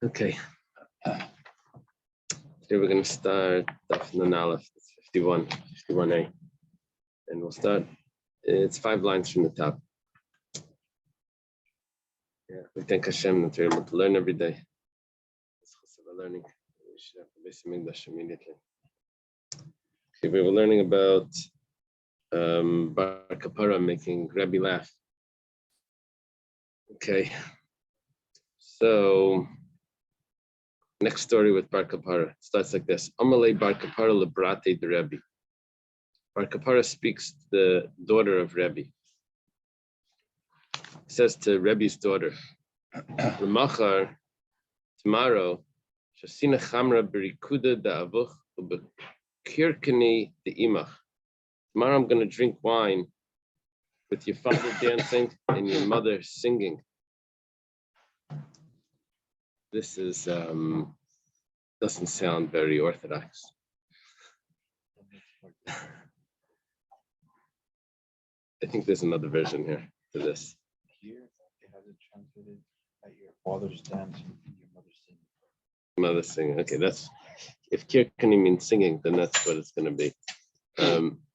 Okay. Today we're going to start Daf Nun Aleph, 51a. And we'll start, it's 5 lines from the top. Yeah, we thank Hashem that we're able to learn every day. It's we're learning. We should have the Beis Hamikdash immediately. Okay, we were learning about Bar Kapara making Rebbe laugh. Okay. So, next story with Bar Kapara starts like this. Amalei Bar Kapara lebrate de Rebbe. Bar Kapara speaks to the daughter of Rebbe. He says to Rebbe's daughter, Ramachar, tomorrow, Shasina Chamra berikuda da avuch ubekirkani de imach. Tomorrow I'm going to drink wine with your father dancing and your mother singing. This is doesn't sound very orthodox. I think there's another version here to this. Here, they have it translated that your father's dancing and your mother's singing. Mother singing. Okay, that's if kirkani means singing, then that's what it's going to be.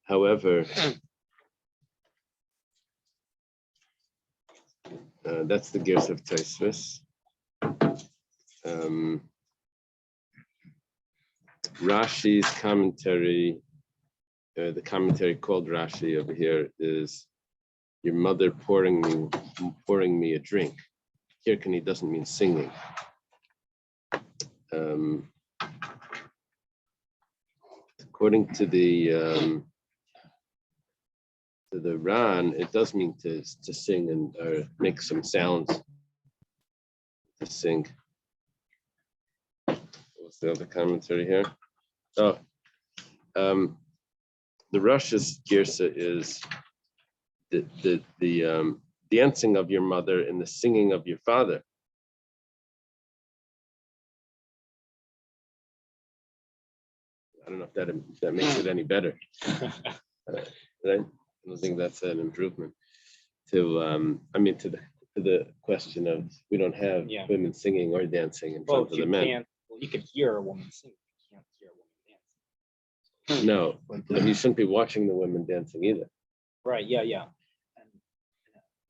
However, that's the gears of Tosfos. Rashi's commentary, the commentary called Rashi over here is your mother pouring me a drink. Kirkani doesn't mean singing. According to the Ran, it does mean to sing and or make some sounds. To sing. What's the other commentary here? Oh, the Rush's girsa is the dancing of your mother and the singing of your father. I don't know if that makes it any better. Right? I don't think that's an improvement to the question of we don't have women singing or dancing in front of the men. You can hear a woman sing, you can't hear a woman dance. No, but you shouldn't be watching the women dancing either. Right, yeah.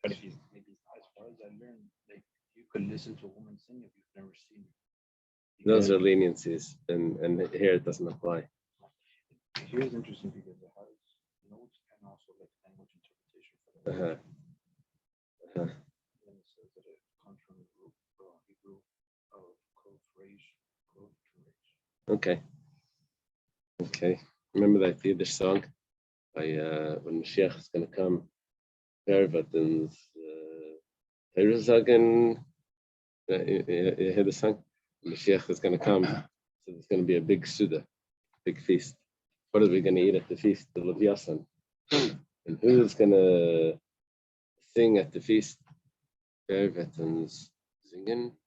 But if you maybe as far as I learned, like you could listen to a woman sing if you've never seen it. Those are leniencies, and here it doesn't apply. Here's interesting because it has notes and also like language interpretation for that. And it says that it comes from the root Hebrew of close rage. Okay. Remember that Yiddish song by when Mashiach is going to come? Vervatens Heruzagen. You hear the song? Mashiach is going to come, so there's going to be a big Suda, big feast. What are we going to eat at the feast? The Leviathan. And who's going to sing at the feast? Vervatens singen.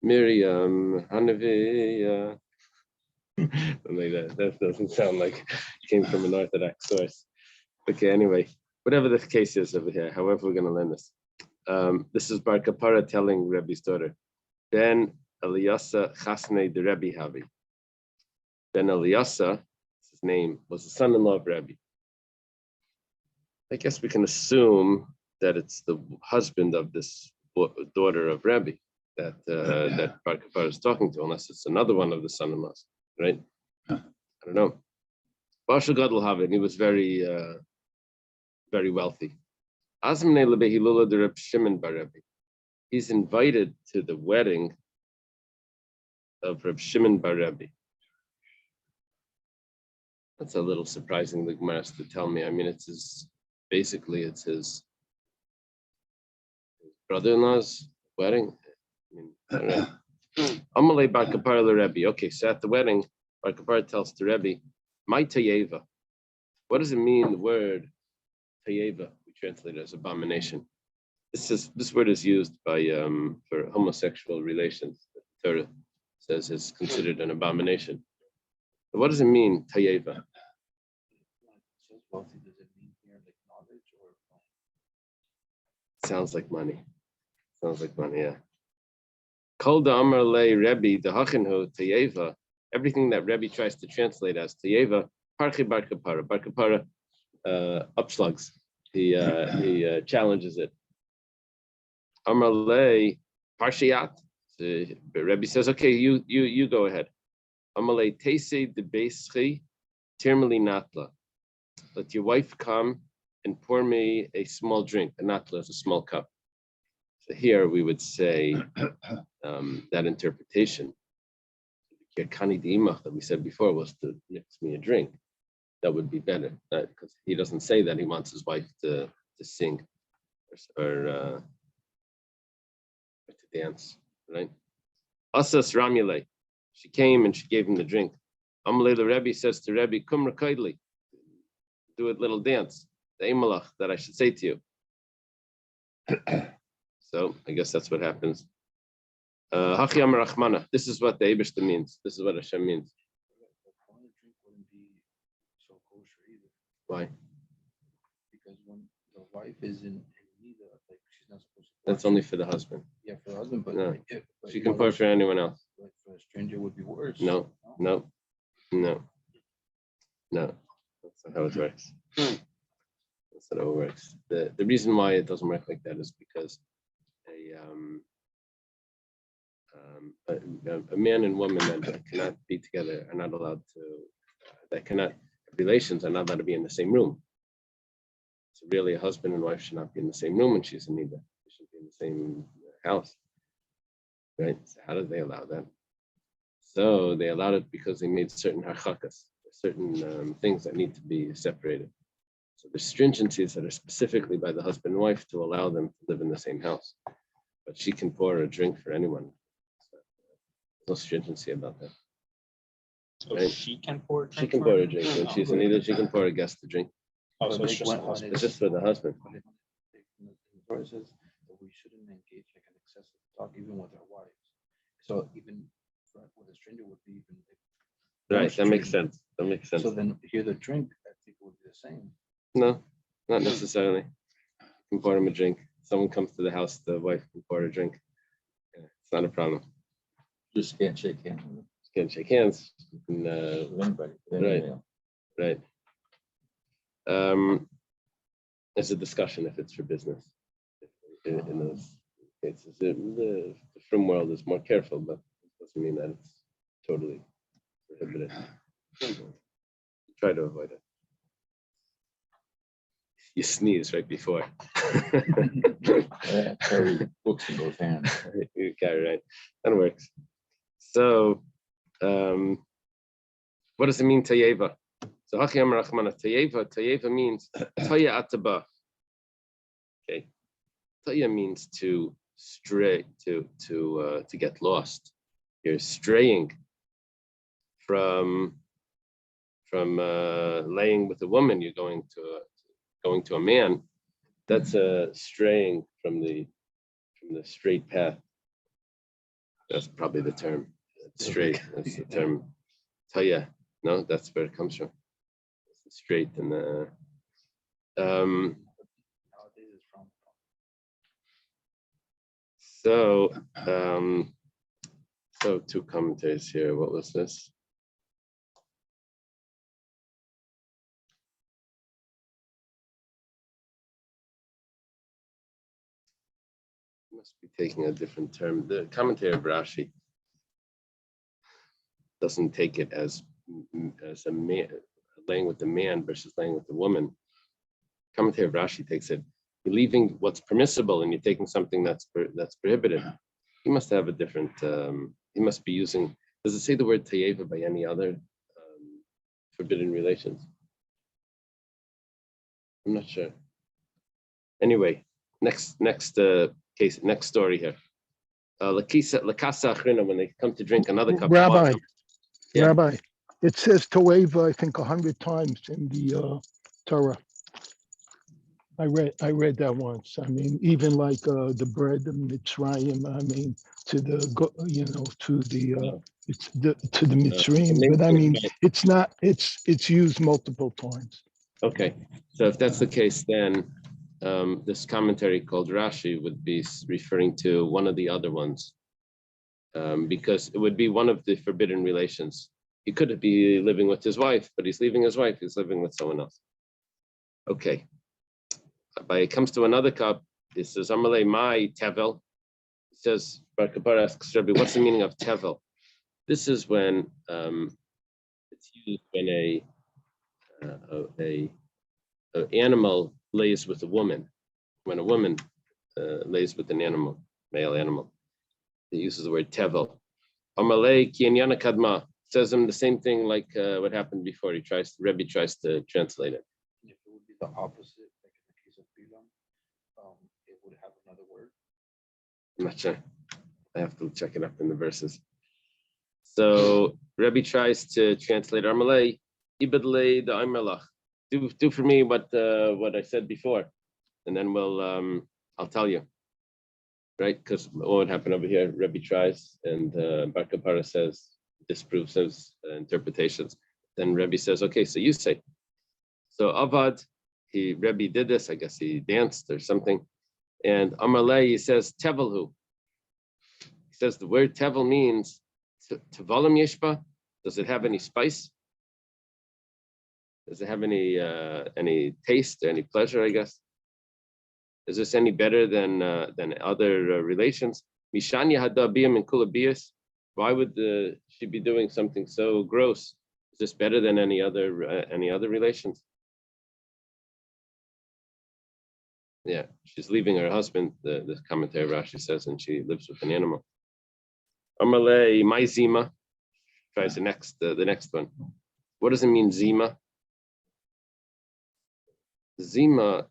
Miriam, Hanavi. Like that doesn't sound like it came from an Orthodox source. Okay, anyway, whatever the case is over here, however we're going to learn this. This is Bar Kapara telling Rebbe's daughter, Ben Eliyasa Chasnei de Rebbe Havi. Ben Eliyasa, his name, was the son-in-law of Rebbe. I guess we can assume that it's the husband of this daughter of Rebbe that Bar Kapara is talking to, unless it's another one of the son-in-laws, right? I don't know. Barsha Gadol Havin, he was very wealthy. Azmnei lebehilula de Reb Shimon bar Rebbe. He's invited to the wedding of Reb Shimon bar Rebbe. That's a little surprising. The Gemara has to tell me. I mean, it's his brother-in-law's wedding. I don't know. Amalei bar Kapara leRebbe. Okay, so at the wedding, Bar Kapara tells to Rebbe, "My tayeva." What does it mean? The word tayeva, we translate it as abomination. This word is used by for homosexual relations. The Torah says it's considered an abomination. But what does it mean, tayeva? Wealthy, does it mean here like knowledge or? Sounds like money. Yeah. Kol da Amar Le Rebbe the Hachinhu Tayeva. Everything that Rebbe tries to translate as Tayeva, Parchi Bar Kapara. Bar Kapara upslugs. He challenges it. Amar Le Parshiat. But Rebbe says, okay, you go ahead. Amar Le Teise de Beischi Tirmeli Natla. Let your wife come and pour me a small drink. A natla is a small cup. So here we would say that interpretation, that we said before, was to mix me a drink. That would be better, because he doesn't say that he wants his wife to sing or to dance, right? Asas Ramule, she came and she gave him the drink. Amalei the Rebbe says to Rebbe, Kum Rakaidli, do a little dance, the Emalach that I should say to you. So I guess that's what happens. Hachiyam Rachmana. This is what the Eibishter means. This is what Hashem means. Why? Because when the wife is in need, like she's not supposed to. That's only for the husband. Yeah, for the husband, but No. But She can pour for anyone else. Like for a stranger would be worse. No. That's not how it works. That's not how it works. The reason why it doesn't work like that is because a man and woman that cannot be together are not allowed to, that cannot have relations are not allowed to be in the same room. So really a husband and wife should not be in the same room when she's in need. They should be in the same house. Right? So how did they allow that? So they allowed it because they made certain harchakas, certain things that need to be separated. So there's stringencies that are specifically by the husband and wife to allow them to live in the same house. But she can pour a drink for anyone. So there's no stringency about that. So right? She can pour a drink. She can pour a drink. When she's in need, she can pour a guest a drink. Oh, so it's just the When husband. It's just for the husband. The Torah says that we shouldn't engage like an excessive talk even with our wives. So even with a stranger would be even like, Right, that makes sense. That makes sense. so then here the drink I think would be the same. No, not necessarily. You can pour him a drink. Someone comes to the house, the wife can pour a drink. Yeah, it's not a problem. Just can't shake hands with Just can't shake hands. You can, anybody. right. There's a discussion if it's for business. In those cases, the frum world is more careful, but it doesn't mean that it's totally prohibited. Try to avoid it. You sneeze right before. Carry books in both hands. You carry right. That works. So, what does it mean, Tayeva? So, Hachiyam Rachmana, Tayeva means Taya Ataba. Okay. Taya means to stray, to get lost. You're straying from laying with a woman. You're going to a man. That's straying from the straight path. That's probably the term. Straight. That's the term. Taya. No, that's where it comes from. It's straight and Nowadays it's from. So two commentaries here. What was this? Must be taking a different term. The commentary of Rashi doesn't take it as a man laying with the man versus laying with the woman. Commentary of Rashi takes it, you're leaving what's permissible and you're taking something that's prohibited. He must have a different. He must be using. Does it say the word tayeva by any other forbidden relations? I'm not sure. Anyway, next case, next story here. Lakasa Achrina, when they come to drink another cup Rabbi, of wine. Yeah. Rabbi, it says Toeva, I think 100 times in the Torah. I read that once. I mean, even like the bread, the Mitzrayim. I mean, to the Mitzrayim. But I mean, it's not. It's used multiple times. Okay, so if that's the case, then this commentary called Rashi would be referring to one of the other ones. because it would be one of the forbidden relations. He could be living with his wife, but he's leaving his wife. He's living with someone else. Okay. But it comes to another cup. It says, Amalei my tevel. It says, Bar Kapar asks Rebbe, what's the meaning of tevel? This is when it's used when a animal lays with a woman. When a woman lays with an animal, male animal, it uses the word tevel. Amalei ki inyana kadma says him the same thing like what happened before. Rebbe tries to translate it. If it would be the opposite, like in the case of Bilam, it would have another word. I'm not sure. I have to check it up in the verses. So Rebbe tries to translate Amalei ibadlei the Aimelach. Do for me what I said before, and then I'll tell you. Right? Because what would happen over here? Rebbe tries, and Bar Kapara disproves his interpretations. Then Rebbe says, okay, so you say. So Avad, Rebbe did this, I guess he danced or something. And Amalei, he says, Tevelhu. He says the word Tevel means Tevalim Yeshba. Does it have any spice? Does it have any taste, any pleasure, I guess? Is this any better than other relations? Mishanya hadabiyam and kulabiyas. Why would she be doing something so gross? Is this better than any other relations? Yeah, she's leaving her husband. The commentary Rashi says, and she lives with an animal. Amalei my zima. Tries the next one. What does it mean zima? Zima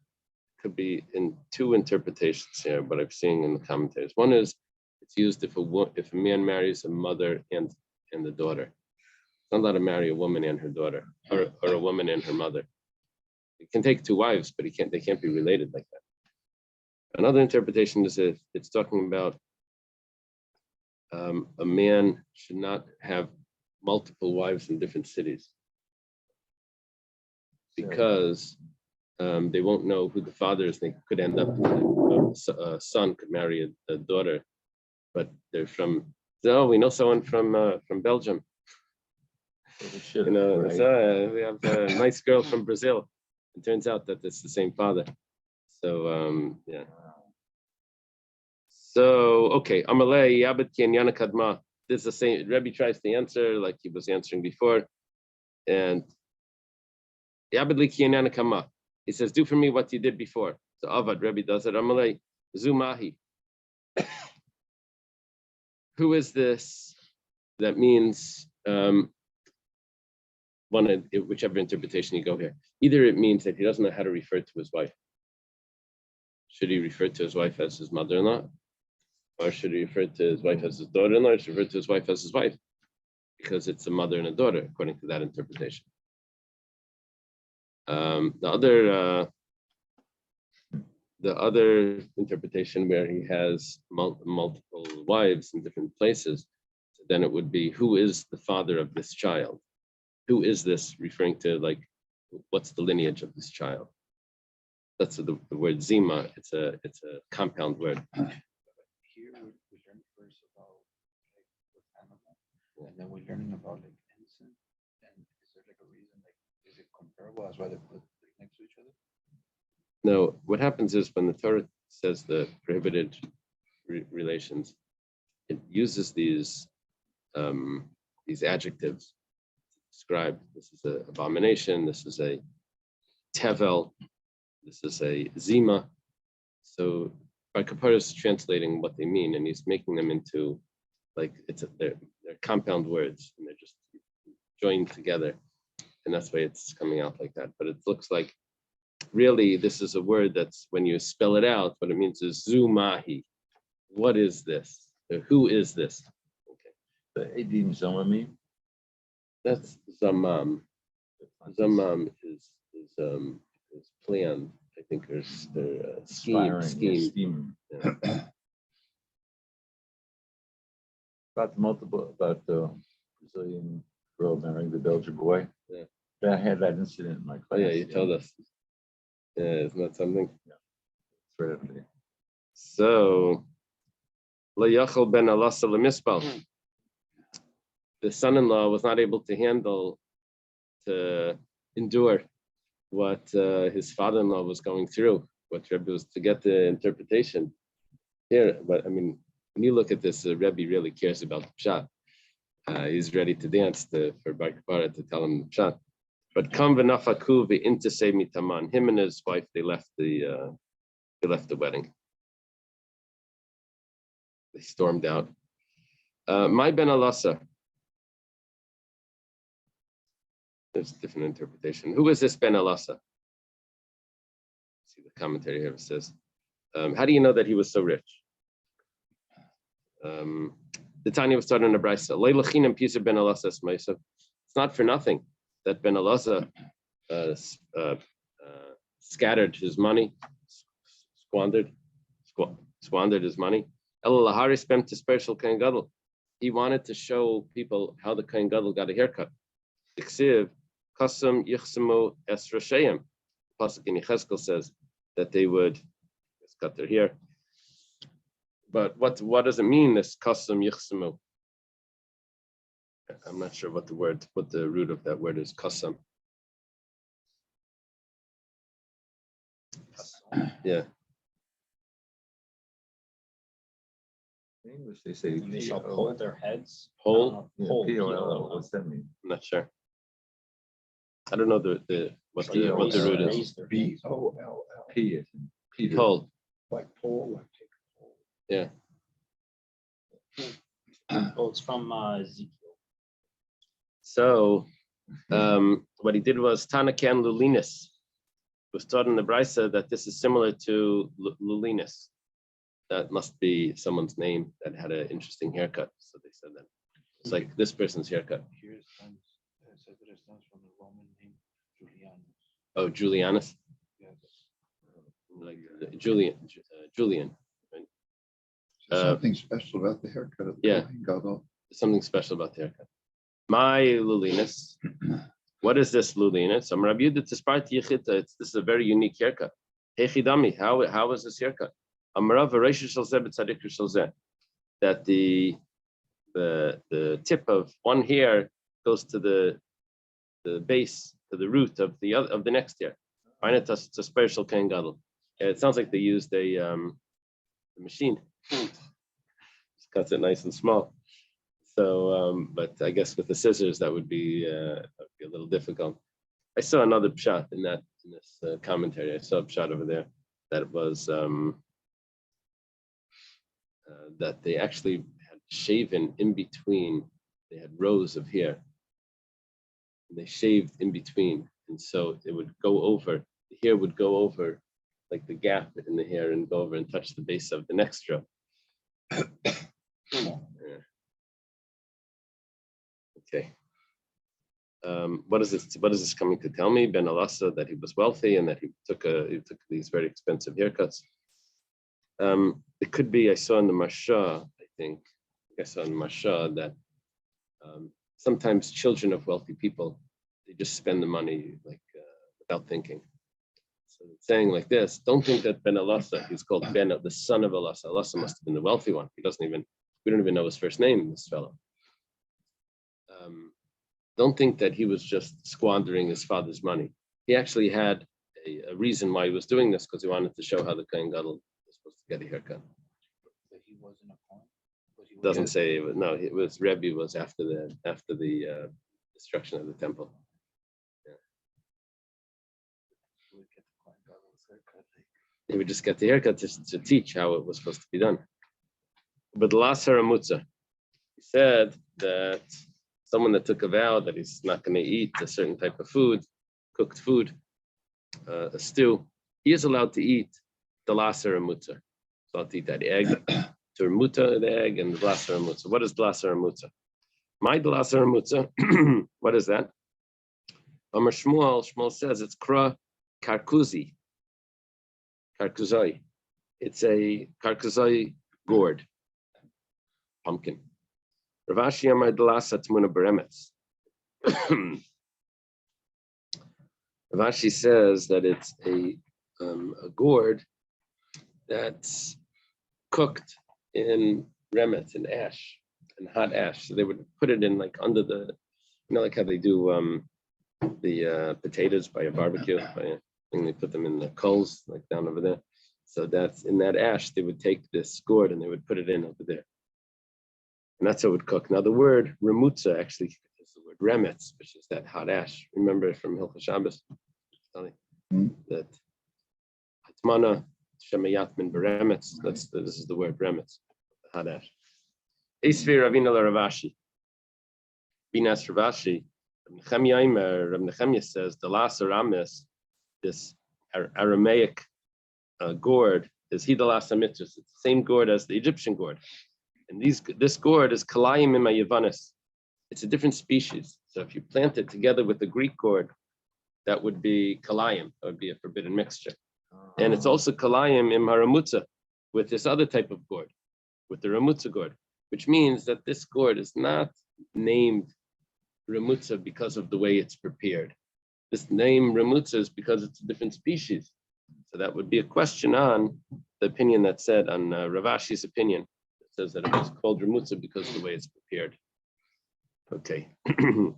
could be in two interpretations here, but I'm seeing in the commentaries. One is it's used if a man marries a mother and the daughter. It's not allowed to marry a woman and her daughter, or a woman and her mother. You can take two wives, but they can't be related like that. Another interpretation is if it's talking about a man should not have multiple wives in different cities because they won't know who the father is. They could end up a son could marry a daughter, but they're from. Oh, we know someone from Belgium. Right? We have a nice girl from Brazil. It turns out that it's the same father. So yeah. So okay, Amalei Yabed Ki Inyana Kadma. This is the same. Rebbe tries to answer like he was answering before, and Yabed Li Ki Inyana Kadma. He says, do for me what you did before. So Avad, Rebbe does it. Amalei, Zumahi. Who is this? That means whichever interpretation you go here. Either it means that he doesn't know how to refer to his wife. Should he refer to his wife as his mother-in-law? Or should he refer to his wife as his daughter-in-law? Or should he refer to his wife as his wife? Because it's a mother and a daughter, according to that interpretation. The other interpretation where he has multiple wives in different places, then it would be, who is the father of this child? Who is this referring to? Like, what's the lineage of this child? That's the word zima. It's a compound word. Here we learn first about like what's animal, and then we're learning about like innocent. And is there like a reason, like is it comparable? That's why they put like next to each other. No, what happens is when the Torah says the prohibited relations, it uses these adjectives to describe this is an abomination, this is a tevel, this is a zima. So Bar Kapara is translating what they mean, and he's making them into like they're compound words, and they're just joined together, and that's why it's coming out like that. But it looks like really this is a word that's when you spell it out, what it means is zumahi. What is this? Who is this? Okay, The Edim Zomami. that's zamam. Zamam is planned. I think there's scheme. Yeah. About the Brazilian girl marrying the Belgian boy. Yeah. I had that incident in my class. Oh yeah, you told us. Yeah, isn't that something? It's right up there. So Lo yachol ben alasa lemispal. The son-in-law was not able to endure what his father-in-law was going through. What Rebbe was to get the interpretation here. But I mean, when you look at this, Rebbe really cares about the pshat. He's ready to dance for Bar Kapara to tell him the pshat. But kam v'nafaku v'intesei mitaman. Him and his wife, they left the wedding. They stormed out. My ben alasa. There's a different interpretation. Who is this ben alasa? See the commentary here. It says, how do you know that he was so rich? The Tanya was starting in a brisa. Leilachinam pisa ben alasa smeisa. It's not for nothing that ben alasa scattered his money, squandered his money. He wanted to show people how the Kohen Gadol got a haircut. Pasuk in Yechezkel says that they would cut their hair. But what does it mean, this kasam yichsemu? I'm not sure what the root of that word is, kasam. Yeah. In English, they say And they shall pull their heads. Whole? Yeah, Pull, P-O-L-L. What's that mean? I'm not sure. I don't know what the root is. Raise their hands. B-O-L-L, P is in Peter. Whole. like Paul, like take a Paul. Yeah. Oh, it's from Ezekiel. So what he did was Tanakan Lulinus. Was taught in the Brisa that this is similar to Lulinus. That must be someone's name that had an interesting haircut. So they said that it's like this person's haircut. Here it stems, it says that it stems from the Roman name Julianus. Oh, Julianus, Yeah, like Julian. Right? Something special about the haircut of the yeah. Kohen Gadol. Something special about the haircut. My Lulinus. What is this Lulinus? This is a very unique haircut. Hechidami, how is this haircut? That the tip of one hair goes to the base, to the root of the next hair. It's a special Kohen Gadol. It sounds like they used a machine. Just cuts it nice and small. So, but I guess with the scissors that would be a little difficult. I saw another pshat in this commentary. I saw a pshat over there that it was that they actually had shaven in between. They had rows of hair. And they shaved in between, and so it would go over. The hair would go over, like the gap in the hair, and go over and touch the base of the next row. Yeah. Okay. What is this? What is this coming to tell me? Ben Alasa, that he was wealthy and that he took these very expensive haircuts. It could be. I saw in the Masha. I saw in the Masha that sometimes children of wealthy people, they just spend the money without thinking. So it's saying like this: don't think that Ben Alasa, he's called Ben, the son of Alasa. Alasa must have been the wealthy one. We don't even know his first name. This fellow. Don't think that he was just squandering his father's money. He actually had a reason why he was doing this, because he wanted to show how the Kohen Gadol was supposed to get a haircut. but he wasn't a Kohen. It doesn't say. No, it was Rebbe was after the destruction of the temple. Yeah. He would just get the haircut to teach how it was supposed to be done. But last Haramutza, he said that someone that took a vow that he's not going to eat a certain type of food, cooked food, a stew, he is allowed to eat the laser mutza. He's allowed to eat that egg, termuta, the egg, and the laser mutza. What is laser mutza? My laser mutza, what is that? Amar Shmuel says it's kra karkuzi, karkuzai. It's a karkuzai gourd, pumpkin. Ravashi Amar Dalasa Tmuna Beremetz. Ravashi says that it's a gourd that's cooked in remetz and ash and hot ash. So they would put it in like under the, like how they do the potatoes by a barbecue, and they put them in the coals like down over there. So that's in that ash, they would take this gourd and they would put it in over there. And that's how it would cook. Now the word remutza actually is the word remetz, which is that hot ash. Remember from Hilchos Shabbos, that hatmana shemayat min beremetz. This is the word remetz, hot ash. Esvi Ravina Ravashi. Binas Ravashi. Reb Nechemia says the last aramis, this Aramaic gourd, is he the last mitzvah. It's the same gourd as the Egyptian gourd. And this gourd is kalayim imayavanis. It's a different species. So if you plant it together with the Greek gourd, that would be kalayim. That would be a forbidden mixture. And it's also kalayim im haramutza with this other type of gourd, with the ramutza gourd, which means that this gourd is not named ramutza because of the way it's prepared. This name ramutza is because it's a different species. So that would be a question on the opinion that said on Ravashi's opinion. It says that it was called ramutza because of the way it's prepared. Okay. A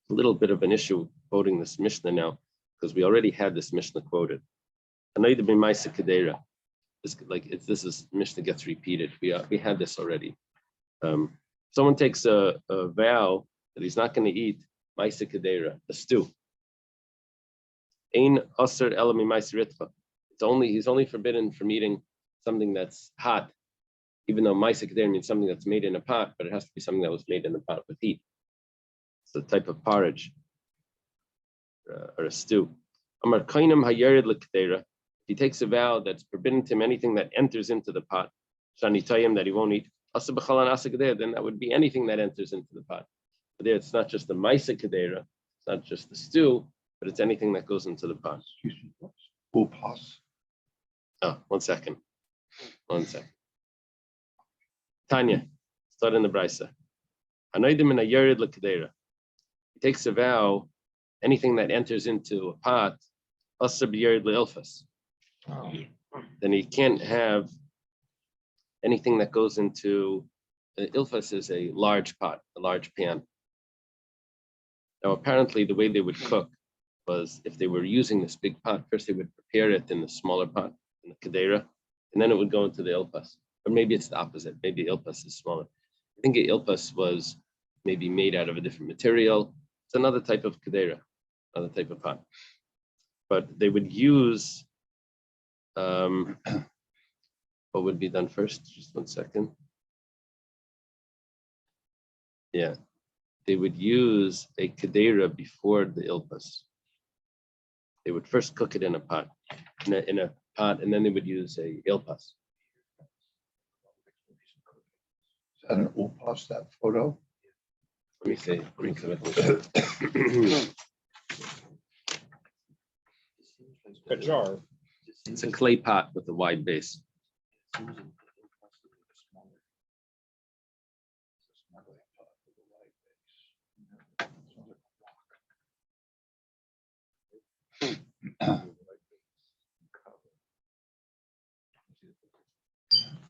little bit of an issue quoting this Mishnah now, because we already had this Mishnah quoted. Anayda bin Maisa Kedera. This is Mishnah gets repeated. We had this already. Someone takes a vow that he's not going to eat Maisa Kedera, a stew. Ein Aser Elami Maisa Ritva. He's only forbidden from eating something that's hot, even though Maisa Kedera means something that's made in a pot, but it has to be something that was made in a pot with heat. It's a type of porridge or a stew. Amar Kainam Hayarid L'Kedera. He takes a vow that's forbidden to him anything that enters into the pot. Shanitayim, that he won't eat. Asa b'chalan asa kedera, then that would be anything that enters into the pot. But there, it's not just the maisa kedera, it's not just the stew, but it's anything that goes into the pot. Excuse me, what's upas? Oh, 1 second. Tanya, start in the brisa. Hanaydim in a yared l'kedera. He takes a vow, anything that enters into a pot, asa b'yared le'ilfas. Then he can't have anything that goes into ilfas is a large pot, a large pan. Now, apparently, the way they would cook was if they were using this big pot, first they would prepare it in the smaller pot, in the kedera, and then it would go into the ilfas. Or maybe it's the opposite. Maybe ilfas is smaller. I think the ilfas was maybe made out of a different material. It's another type of kedera, another type of pot. But they would use what would be done first? Just 1 second. Yeah, they would use a kedera before the ilpas. They would first cook it in a pot, in a pot, and then they would use a ilpas. Is that an upas, that photo? Let me see. A jar. It's a clay pot with a wide base.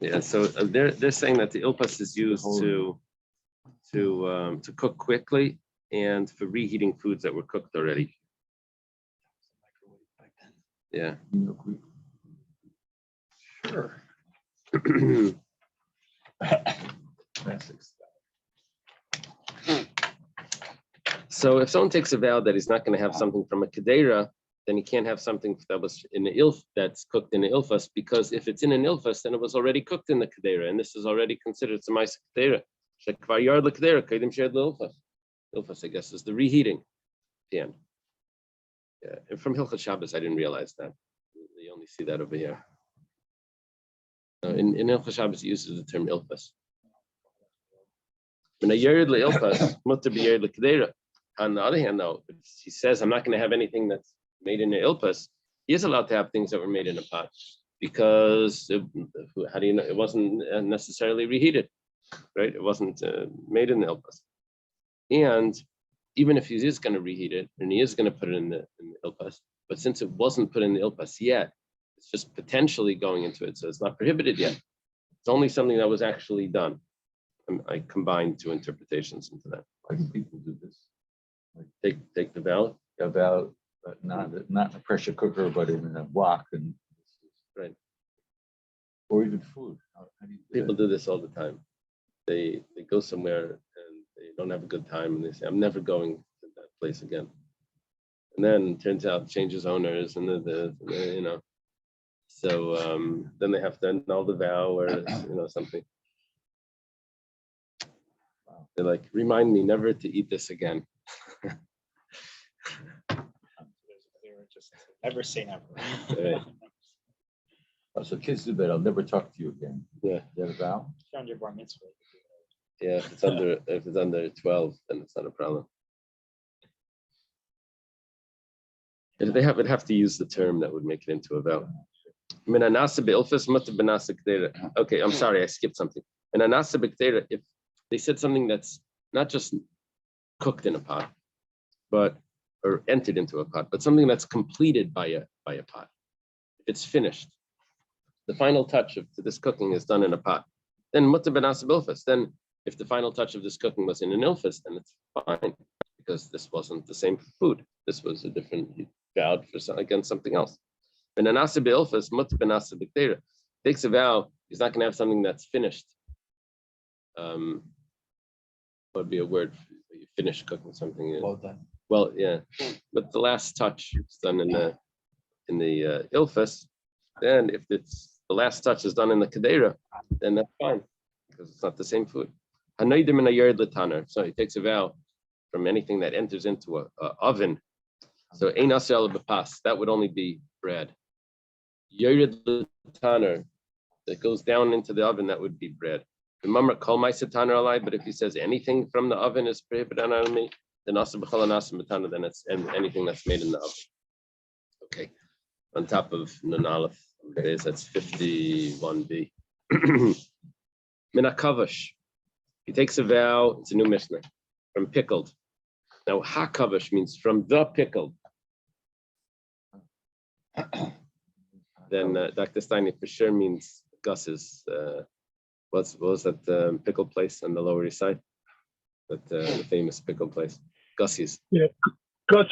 Yeah, so they're saying that the ilpas is used to cook quickly and for reheating foods that were cooked already. Yeah. Sure. So if someone takes a vow that he's not going to have something from a kedera, then he can't have something that was in the that's cooked in the ilfas, because if it's in an ilfas, then it was already cooked in the kedera, and this is already considered some nice kedera. Ilfas, I guess, is the reheating. Yeah. And from Hilchos Shabbos, I didn't realize that. You only see that over here. In Hilchos Shabbos, it uses the term ilfas. On the other hand, though, if he says, I'm not going to have anything that's made in the ilpas, he is allowed to have things that were made in a pot, because how do you know? It wasn't necessarily reheated, right? It wasn't made in the ilpas. And even if he is going to reheat it, and he is going to put it in the ilpas, but since it wasn't put in the ilpas yet, it's just potentially going into it, so it's not prohibited yet. It's only something that was actually done. I combined two interpretations into that. Why do people do this? Take the vow. About not in a pressure cooker, but in a wok, and Right. or even food. How do you do People that? do this all the time. They go somewhere and they don't have a good time, and they say, "I'm never going to that place again." And then turns out changes owners, and you know. So then they have to annul the vow or something. Wow. They're like, "Remind me never to eat this again." They were just never say never. Right. Oh, so kids do that. I'll never talk to you again. Yeah, Is that a vow? Around your bar mitzvah. yeah. If it's under 12, then it's not a problem. If they would have to use the term that would make it into a vow. Okay, I'm sorry, I skipped something. If they said something that's not just cooked in a pot, or entered into a pot, but something that's completed by a pot. If it's finished, the final touch to this cooking is done in a pot. Then then if the final touch of this cooking was in an ilfus, then it's fine, because this wasn't the same food. This was a different, you vowed against something else. Takes a vow, he's not going to have something that's finished. What would be a word for you finish cooking something? Well done. Well, yeah, but the last touch is done in the ilfus. Then if it's the last touch is done in the kedera, then that's fine, because it's not the same food. So he takes a vow from anything that enters into a oven. So ein asel b'pas, that would only be bread. Yored l'taner, that goes down into the oven, that would be bread. Remember, kol ma'aseh taner alai, but if he says anything from the oven is prohibited on me, then asa b'chol anasa b'taner, then it's anything that's made in the oven. Okay, on top of nun aleph, that's 51b. Minakavash, he takes a vow. It's a new mishnah from pickled. Now hakavash means from the pickled. Then Dr. Steiner for sure means Gus's. What was that pickle place on the Lower East Side? That the famous pickle place, Gussie's. Yeah, Gus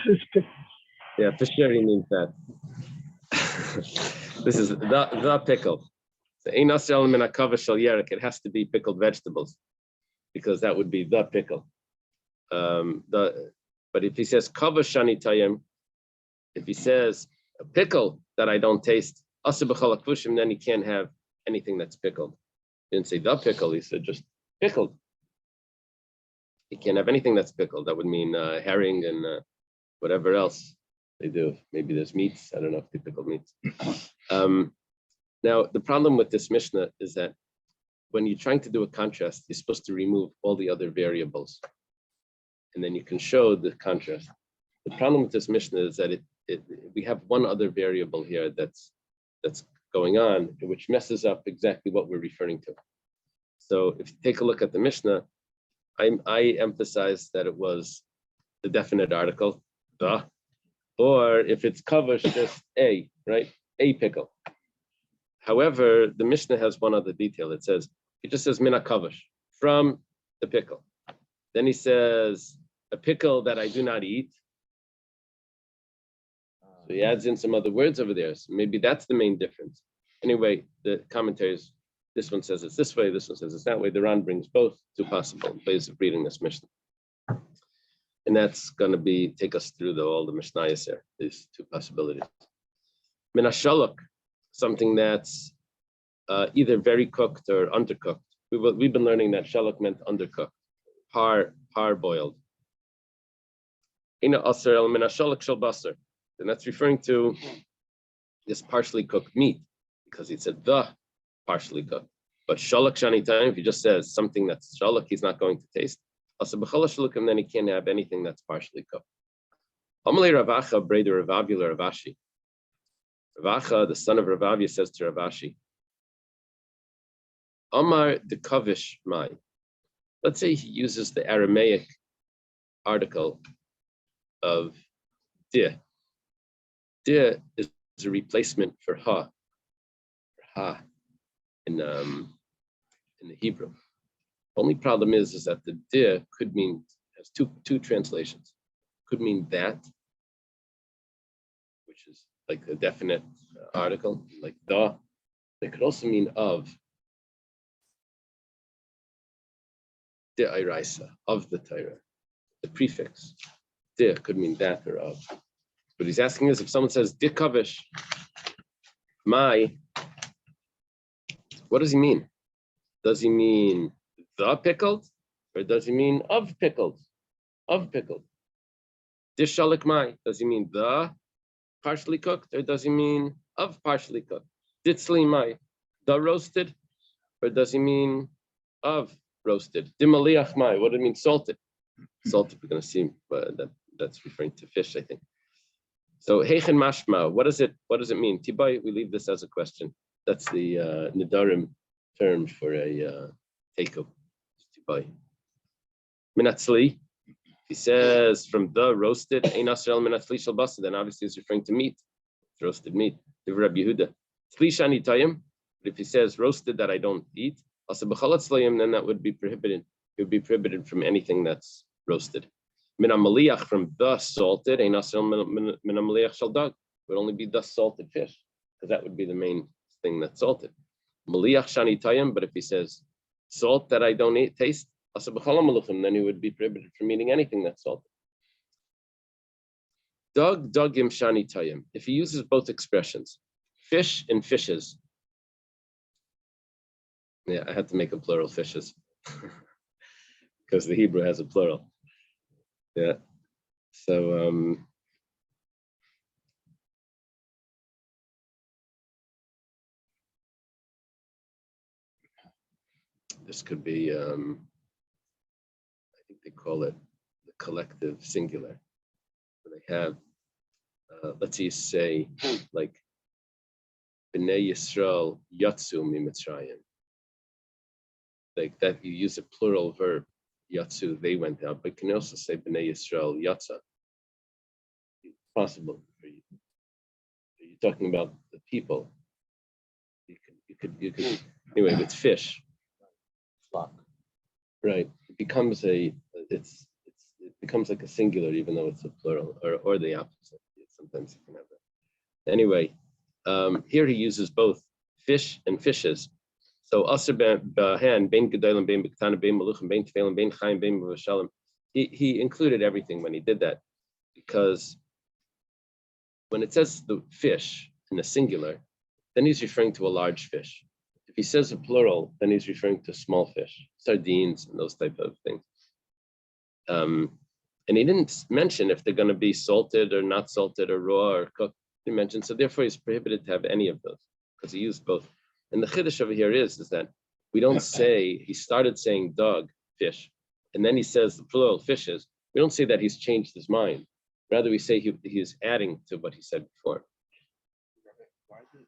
is picked. Yeah, for sure he means that. This is the pickle. It has to be pickled vegetables, because that would be the pickle. But if he says kavashani tayim, if he says a pickle that I don't taste, then he can't have anything that's pickled. He didn't say the pickle, he said just pickled. He can't have anything that's pickled. That would mean herring and whatever else they do. Maybe there's meats. I don't know if they pickle meats. Now, the problem with this Mishnah is that when you're trying to do a contrast, you're supposed to remove all the other variables, and then you can show the contrast. The problem with this Mishnah is that we have one other variable here that's going on, which messes up exactly what we're referring to. So if you take a look at the Mishnah, I emphasize that it was the definite article, the, or if it's kavash, just a, right? A pickle. However, the Mishnah has one other detail. It says, it just says mina kavash, from the pickle. Then he says, a pickle that I do not eat. So he adds in some other words over there. So maybe that's the main difference. Anyway, the commentaries, this one says it's this way, this one says it's that way. The Ran brings both two possible ways of reading this Mishnah. And that's going to take us through all the Mishnayos here, these two possibilities. Min hashalok, something that's either very cooked or undercooked. We've been learning that shalok meant undercooked, par-boiled. Ina aser el min hashalok shel basar. And that's referring to this partially cooked meat, because he said the partially cooked. But shalak shani time, if he just says something that's shalak, he's not going to taste. Also, b'chala shalukim, then he can't have anything that's partially cooked. Amalei Ravacha, breder Ravavula Ravashi. Ravacha, the son of Ravavia, says to Ravashi, Amar de kavish mai. Let's say he uses the Aramaic article of dia. Dia is a replacement for ha. in the Hebrew. Only problem is that the de could mean, has two translations. Could mean that, which is like a definite article, like the. It could also mean of. De Iraisa, of the Torah. The prefix. De could mean that or of. What he's asking is if someone says de kavish, my, what does he mean? Does he mean the pickled, or does he mean of pickled? Of pickled. Dish shalik mai, does he mean the partially cooked, or does he mean of partially cooked? Ditzli mai, the roasted, or does he mean of roasted? Dimaliach mai, what do it mean salted? Salted, we're going to see, but that's referring to fish, I think. So heichen mashma, what does it mean? Tibai, we leave this as a question. That's the Nedarim term for a teiko. Tibai. Minatzli, he says from the roasted, ein asrel minatzli shel basa, then obviously he's referring to meat, roasted meat. Rabbi Yehuda. Tzli shani tayim, but if he says roasted that I don't eat, asa b'chalat slayim, then that would be prohibited. It would be prohibited from anything that's roasted. Mina maliach, from the salted, ein asrel mina maliach shel dag, would only be the salted fish, because that would be the main thing that's salted. Maliach shani tayim, but if he says salt that I don't eat, taste, then he would be prohibited from eating anything that's salted. Dog, dogim shani tayim. If he uses both expressions, fish and fishes. Yeah, I had to make a plural fishes because the Hebrew has a plural. Yeah. So this could be I think they call it the collective singular. They have, let's say like Bnei Yisrael Yatsu Mitzrayim. Like that, you use a plural verb, Yatsu, they went out, but you can also say Bnei Yisrael Yatsa. It's possible for you. You're talking about the people. You could anyway, with fish. Flock. Right. It becomes it becomes like a singular, even though it's a plural, or the opposite. Sometimes you can have that. Anyway, here he uses both fish and fishes. So aser b'han bein gedolim bein b'ketana bein maluchim bein tefelim bein chayim bein b'vashalim. He included everything when he did that, because when it says the fish in a singular, then he's referring to a large fish. If he says a plural, then he's referring to small fish, sardines and those type of things. And he didn't mention if they're going to be salted or not salted or raw or cooked. He mentioned, so therefore he's prohibited to have any of those because he used both. And the chiddush over here is that we don't say, he started saying dog, fish, and then he says the plural fishes. We don't say that he's changed his mind. Rather, we say he is adding to what he said before. What is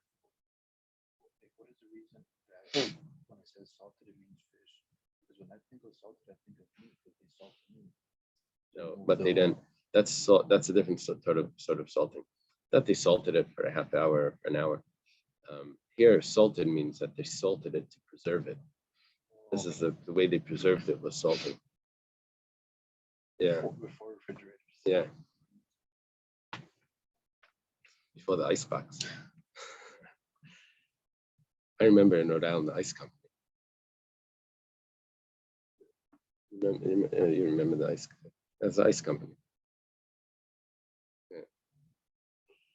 the reason that when it says salted, it means fish? Because when I think of salted, I think of meat, because they salt meat. No, but they didn't. That's a different sort of salting. That they salted it for a half hour, an hour. Here, salted means that they salted it to preserve it. This is the way they preserved it, was salting. Yeah. Before refrigerators. Yeah. Before the icebox. I remember in Rhode Island, the ice company. You remember the ice? That's the ice company. Yeah.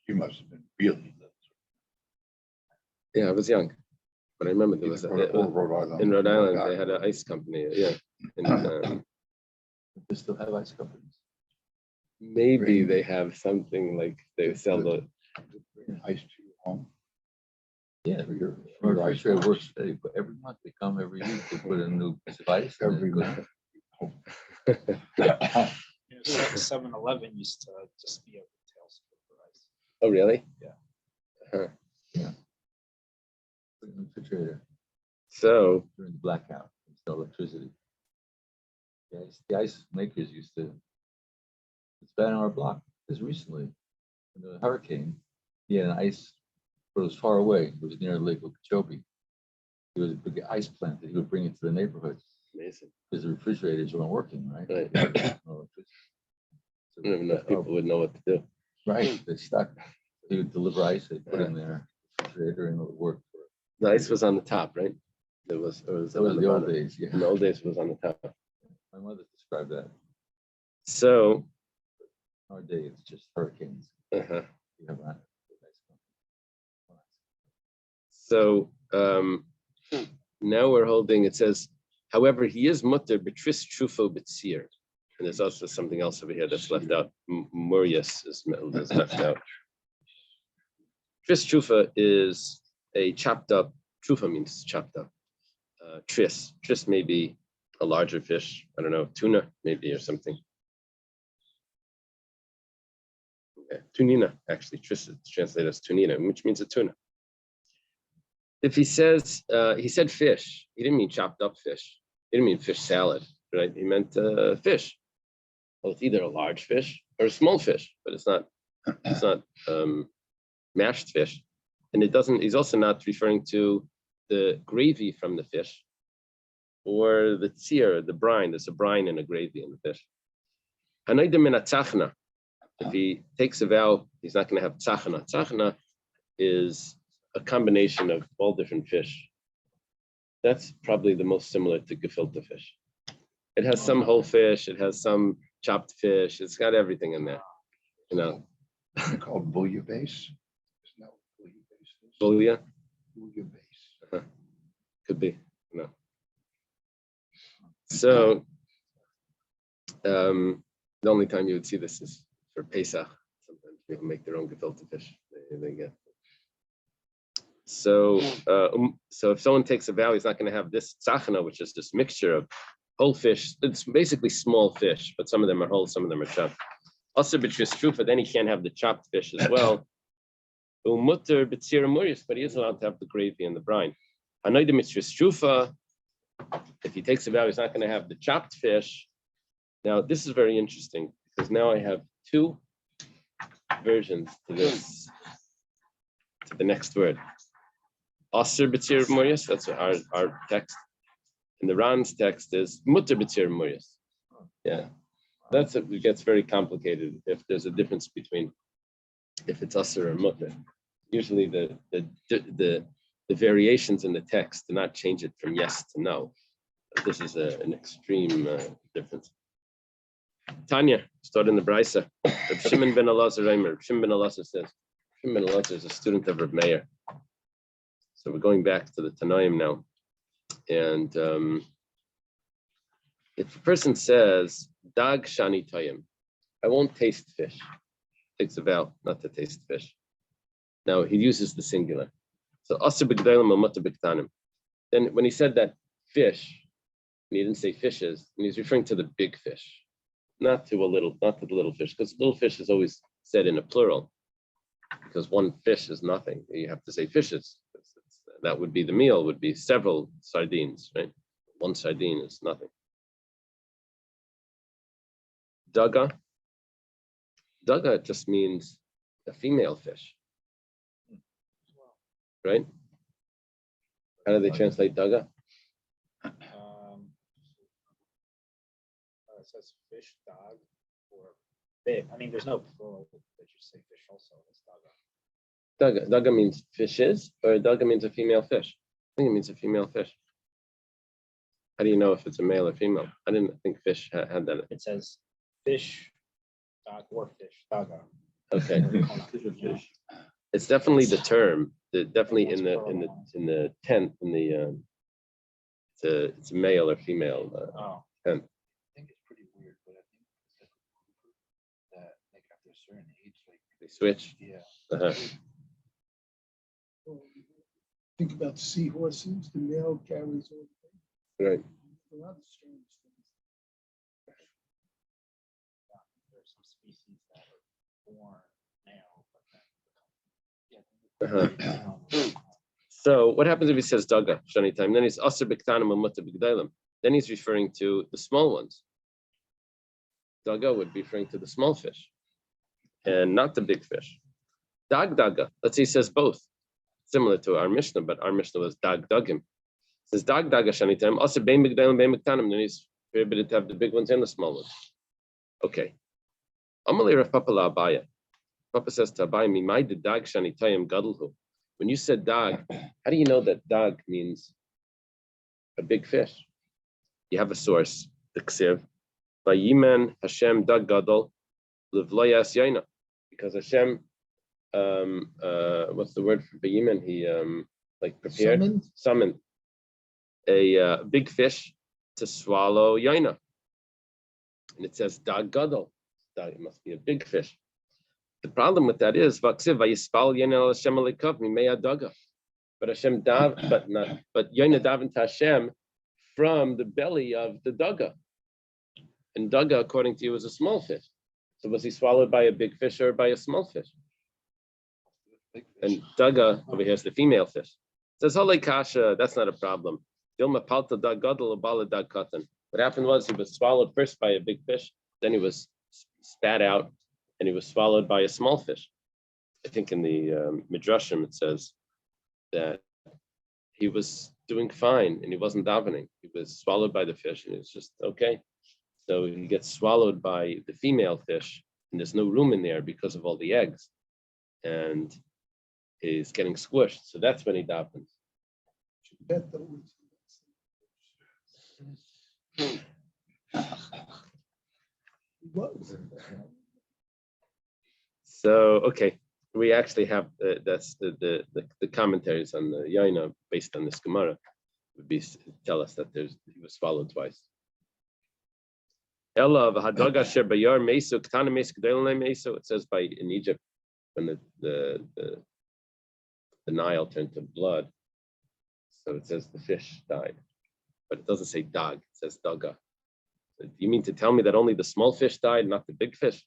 You must have been really. Yeah, I was young, but I remember there was in Rhode Island they had an ice company. Yeah, and They still have ice companies. maybe they have something like they sell the. Bring ice to your home. Yeah, For your refrigerator works steady, but every month they come every week, they put in a new piece of ice. and Every it goes month. down. 7-Eleven used to just be a retail store for ice. Oh, really? Yeah. Put in the refrigerator So during the blackout, there's no electricity. The ice makers used to, it's been on our block, because recently, in the hurricane, he had an ice, but it was far away, it was near Lake Okeechobee. There was a big ice plant that he would bring into the neighborhood Amazing. because the refrigerators weren't working, right? Right. No electricity. So I don't even know if people would know what to do. Right, they stuck. He would deliver ice, they put in their refrigerator and it would work. The ice was on the top, right? It was That was on the old bottom. days, yeah. In the old days, it was on the top. My mother described that. So, Nowadays, it's just hurricanes. uh-huh. You have that. So now we're holding, it says, however, he is mutter betris trufo betzir. And there's also something else over here that's left out. Murius is left out. Tris trufa is a chopped up, trufa means chopped up. Tris may be a larger fish. I don't know, tuna maybe or something. Okay. Tunina, actually, tris is translated as tunina, which means a tuna. If he says, he said fish, he didn't mean chopped up fish. He didn't mean fish salad, right? He meant fish. Well, it's either a large fish or a small fish, but it's not mashed fish. And it doesn't, he's also not referring to the gravy from the fish or the tzir, the brine. There's a brine and a gravy in the fish. If he takes a vow, he's not going to have tzachana. Tzachana is a combination of all different fish. That's probably the most similar to gefilte fish. It has some whole fish, it has some chopped fish, it's got everything in there. You know, Called bouillabaisse. Isn't that what bouillabaisse is? bouillon Bouillabaisse. could be, you know. So the only time you would see this is for Pesach. Sometimes people make their own gefilte fish. They get. So if someone takes a vow, he's not going to have this tzachana, which is this mixture of whole fish. It's basically small fish, but some of them are whole, some of them are chopped. Also, betris trufa, then he can't have the chopped fish as well. Umutter b'tzir murius, but he is allowed to have the gravy and the brine. Hanoida betris trufa, if he takes a vow, he's not going to have the chopped fish. Now, this is very interesting because now I have two versions to this, to the next word. Aser b'tzir murius, that's our text. And the Ran's text is mutter b'tzir murius. Yeah, it gets very complicated if there's a difference between if it's aser or mutter. Usually the variations in the text do not change it from yes to no. This is an extreme difference. Tanya, start in the Brisa. Shimon ben Elazar Reimer. Shimon ben Elazar says, Shimon ben Elazar is a student of Reb Meir. So we're going back to the Tanaim now. And if a person says, Dag Shani Tayim, I won't taste fish, takes a vow not to taste fish. Now he uses the singular. So Asr b'gdailim amata b'ktanim. Then when he said that fish, and he didn't say fishes, and he's referring to the big fish, not to the little fish, because little fish is always said in a plural, because one fish is nothing. You have to say fishes. That would be the meal, would be several sardines, right? One sardine is nothing. Daga just means a female fish, right? How do they translate daga? It says fish, dog, or big. I mean, there's no plural that you say fish also. It's daga. Daga means fishes, or daga means a female fish? I think it means a female fish. How do you know if it's a male or female? I didn't think fish had that. It says fish, dog, or fish, daga. Okay, it's definitely the term. Definitely in the tent in the it's a male or female tent. I think it's pretty weird, but I think that like after a certain age, like They switch. yeah. Think about seahorses, the male carries all the Right. a lot of strange things. There's some species that are born male, but then So what happens if he says daga shani time? Then he's aser b'ktanim amata b'gdailim. Then he's referring to the small ones. Daga would be referring to the small fish, and not the big fish. Dag daga. Let's say he says both, similar to our Mishnah, but our Mishnah was dag dagim. says dag shani time. Also, bein migdalim bein miktanim. Then he's prohibited to have the big ones and the small ones. Okay. Amalei Rav Papa la Abaya. Papa says to Abaya, "Mimai the dag shani time gadolhu." When you said dag, how do you know that dag means a big fish? You have a source, the ksiv. Vayimen Hashem dag gadol levloyas yaina, because Hashem, what's the word for vayimen? He like prepared, summoned a big fish to swallow yaina, and it says dag gadol. It must be a big fish. The problem with that is vaksiv vayispal yaina Hashem alikav mimei adaga, but Hashem but yaina daven to Hashem from the belly of the daga. And daga, according to you, is a small fish. So was he swallowed by a big fish or by a small fish? And daga over here is the female fish. It says Holei kasha, that's not a problem. Dilma palta dag gadol abala dag katan. What happened was he was swallowed first by a big fish, then he was spat out, and he was swallowed by a small fish. I think in the Midrashim it says that he was doing fine and he wasn't davening. He was swallowed by the fish and it was just okay. So he gets swallowed by the female fish and there's no room in there because of all the eggs. And he's getting squished. So that's when he davens. So, okay. We actually have that's the commentaries on the Yaina based on this Gemara would be tell us that he was swallowed twice. It says by in Egypt when the Nile turned to blood, so it says the fish died, but it doesn't say dag. It says daga. So do you mean to tell me that only the small fish died, not the big fish?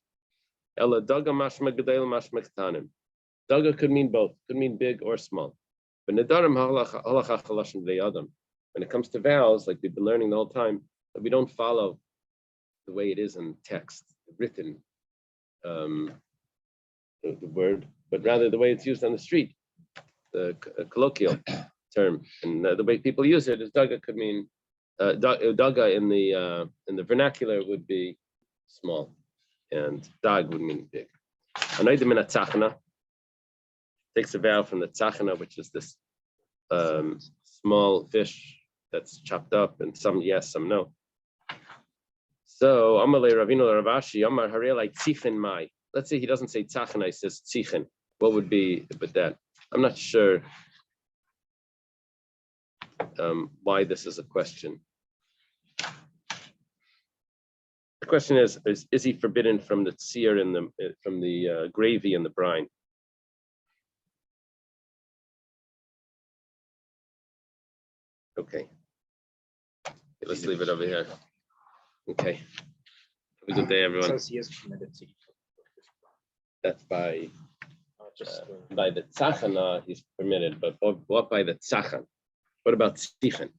Ella daga mashma gedel mashma ktanim. Daga could mean both, could mean big or small. But nedarim halacha chalashin v'yadam. When it comes to vows, like we've been learning the whole time, that we don't follow the way it is in text, written, the word, but rather the way it's used on the street, the colloquial term, and the way people use it is daga could mean daga in the vernacular would be small, and dag would mean big. Anaydim in a tzachana takes a vow from the tzachana, which is this small fish that's chopped up, and some yes, some no. So Amalei Ravino Ravashi Amar Harelai Tzichin Mai. Let's say he doesn't say tzachana, he says tzichin. What would be with that? I'm not sure why this is a question. The question is he forbidden from the tzir in from the gravy and the brine? Okay. Let's leave it over here. Okay. Have a good day, everyone. Says he is permitted to eat. That's by Just by the tzachana, he's permitted, but what by the tzachan? What about tzichin?